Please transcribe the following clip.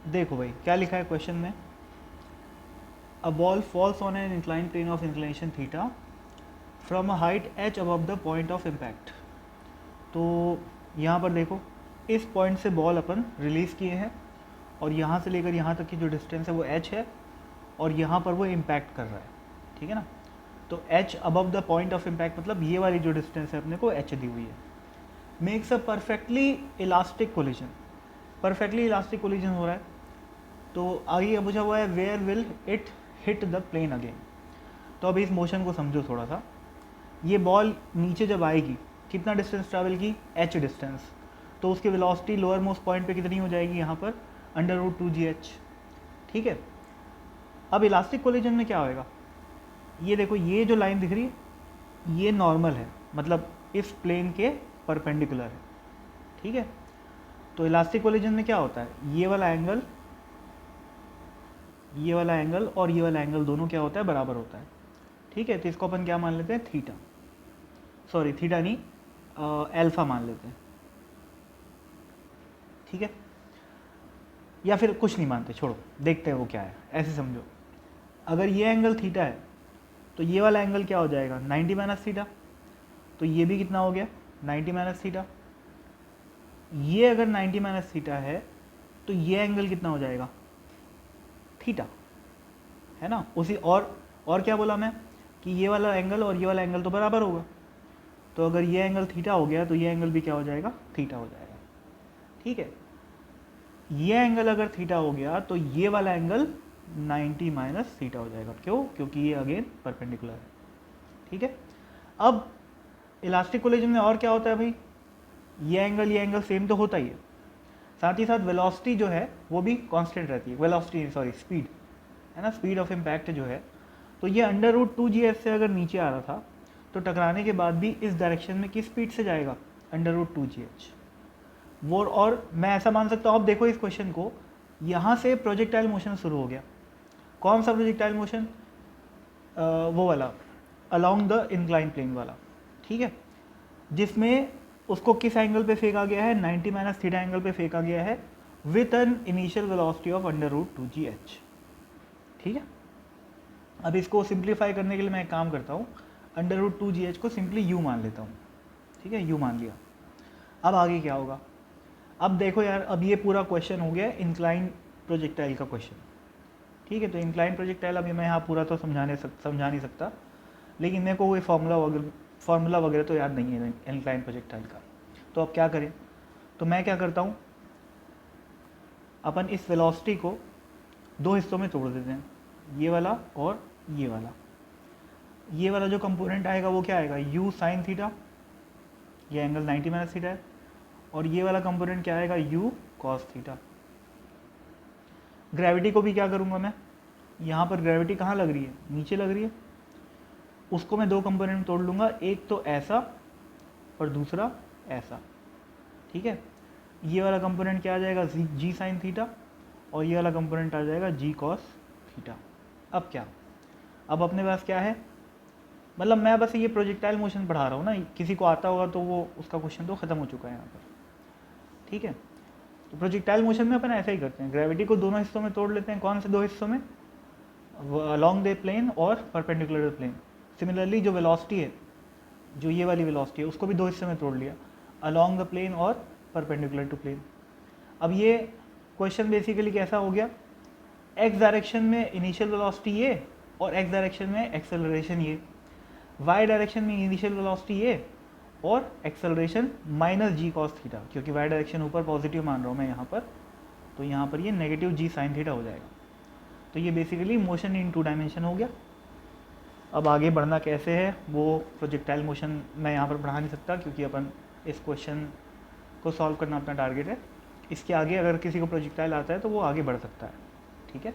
देखो भाई क्या लिखा है क्वेश्चन में, a ball falls on an incline plane of inclination theta from a height h above the point of impact. तो यहाँ पर देखो, इस पॉइंट से बॉल अपन रिलीज़ किए हैं और यहाँ से लेकर यहाँ तक की जो डिस्टेंस है वो h है और यहाँ पर वो इम्पैक्ट कर रहा है, ठीक है ना। तो h above the point of impact मतलब ये वाली जो डिस्टेंस है अपने को h दी हुई है। Makes a perfectly elastic collision, perfectly elastic collision हो रहा है। तो आगे पूछा हुआ है where will it hit the plane again. तो अब इस मोशन को समझो थोड़ा सा। ये बॉल नीचे जब आएगी कितना डिस्टेंस ट्रैवल की, h डिस्टेंस, तो उसकी वेलोसिटी लोअर मोस्ट पॉइंट पे कितनी हो जाएगी यहाँ पर, √2gh, ठीक है। अब इलास्टिक कोलिजन में क्या होएगा, ये देखो ये जो लाइन दिख रही है ये नॉर्मल है, मतलब इस प्लेन के परपेंडिकुलर है, ठीक है। तो इलास्टिक कोलिजन में क्या होता है, ये वाला एंगल और ये वाला एंगल दोनों क्या होता है, बराबर होता है, ठीक है। तो इसको अपन क्या मान लेते हैं, थीटा, सॉरी थीटा नहीं, अल्फा मान लेते हैं, ठीक है। या फिर कुछ नहीं मानते, छोड़ो, देखते हैं वो क्या है। ऐसे समझो, अगर ये एंगल थीटा है तो ये वाला एंगल क्या हो जाएगा, 90 माइनस थीटा। तो ये भी कितना हो गया, 90 माइनस थीटा। ये अगर 90 माइनस थीटा है तो ये एंगल कितना हो जाएगा, थीटा, है ना। उसी और क्या बोला मैं कि ये वाला एंगल और ये वाला एंगल तो बराबर होगा। तो अगर ये एंगल थीटा हो गया तो ये एंगल भी क्या हो जाएगा, थीटा हो जाएगा, ठीक है। ये एंगल अगर थीटा हो गया तो ये वाला एंगल 90 माइनस थीटा हो जाएगा। क्यों, क्योंकि ये अगेन परपेंडिकुलर है, ठीक है। अब इलास्टिक कोलिजन में और क्या होता है भाई, ये एंगल सेम तो होता ही है, साथ ही साथ वेलोसिटी जो है वो भी कांस्टेंट रहती है, वेलोसिटी सॉरी स्पीड, है ना, स्पीड ऑफ इम्पैक्ट जो है। तो ये √2gh से अगर नीचे आ रहा था तो टकराने के बाद भी इस डायरेक्शन में किस स्पीड से जाएगा, √2gh। वो और मैं ऐसा मान सकता हूँ, अब देखो इस क्वेश्चन को, यहाँ से प्रोजेक्टाइल मोशन शुरू हो गया। कौन सा प्रोजेक्टाइल मोशन, वो वाला अलोंग द इंक्लाइन प्लेन वाला, ठीक है, जिसमें उसको किस एंगल पे फेंका गया है, 90 माइनस थीटा एंगल पे फेंका गया है with an initial velocity of √2gh, ठीक है। अब इसको सिंप्लीफाई करने के लिए मैं एक काम करता हूँ, √2gh को सिंपली u मान लेता हूँ, ठीक है, u मान लिया। अब आगे क्या होगा, अब देखो यार, अब ये पूरा क्वेश्चन हो गया इंक्लाइन प्रोजेक्टाइल का क्वेश्चन, ठीक है। तो इंक्लाइन प्रोजेक्टाइल अभी मैं यहाँ पूरा तो समझा नहीं सकता, लेकिन मेरे को कोई फार्मूला वगैरह तो याद नहीं है इंक्लाइन प्रोजेक्टाइल का। तो अब क्या करें, तो मैं क्या करता हूँ, अपन इस वेलोसिटी को दो हिस्सों में तोड़ देते हैं, ये वाला और ये वाला। ये वाला जो कंपोनेंट आएगा वो क्या आएगा, u साइन थीटा, ये एंगल 90 माइनस थीटा है, और ये वाला कंपोनेंट क्या आएगा, u कॉस थीटा। ग्रेविटी को भी क्या करूँगा मैं, यहाँ पर ग्रेविटी कहाँ लग रही है, नीचे लग रही है, उसको मैं दो कंपोनेंट में तोड़ लूँगा, एक तो ऐसा और दूसरा ऐसा, ठीक है। ये वाला कंपोनेंट क्या आ जाएगा, जी साइन थीटा, और ये वाला कंपोनेंट आ जाएगा जी कॉस थीटा। अब क्या, अब अपने पास क्या है, मतलब मैं बस ये प्रोजेक्टाइल मोशन पढ़ा रहा हूँ ना, किसी को आता होगा तो वो उसका क्वेश्चन तो ख़त्म हो चुका है यहाँ पर, ठीक है। तो प्रोजेक्टाइल मोशन में अपन ऐसा ही करते हैं, ग्रेविटी को दोनों हिस्सों में तोड़ लेते हैं। कौन से दो हिस्सों में, अलोंग द प्लेन और परपेंडिकुलर द प्लेन। सिमिलरली जो वेलोसिटी है, जो ये वाली वेलोसिटी है, उसको भी दो हिस्से में तोड़ लिया, अलोंग द प्लेन और परपेंडिकुलर टू प्लेन। अब ये क्वेश्चन बेसिकली कैसा हो गया, एक्स डायरेक्शन में इनिशियल वेलोसिटी ये और एक्स डायरेक्शन में एक्सेलरेशन ये, वाई डायरेक्शन में इनिशियल वेलोसिटी ये और एक्सेलरेशन माइनस जी कॉस थीटा, क्योंकि वाई डायरेक्शन ऊपर पॉजिटिव मान रहा हूँ मैं यहाँ पर, तो यहाँ पर ये नेगेटिव जी साइन थीटा हो जाएगा। तो ये बेसिकली मोशन इन 2 डायमेंशन हो गया। अब आगे बढ़ना कैसे है, वो प्रोजेक्टाइल मोशन मैं यहाँ पर पढ़ा नहीं सकता, क्योंकि अपन इस क्वेश्चन को सॉल्व करना अपना टारगेट है। इसके आगे अगर किसी को प्रोजेक्टाइल आता है तो वो आगे बढ़ सकता है, ठीक है।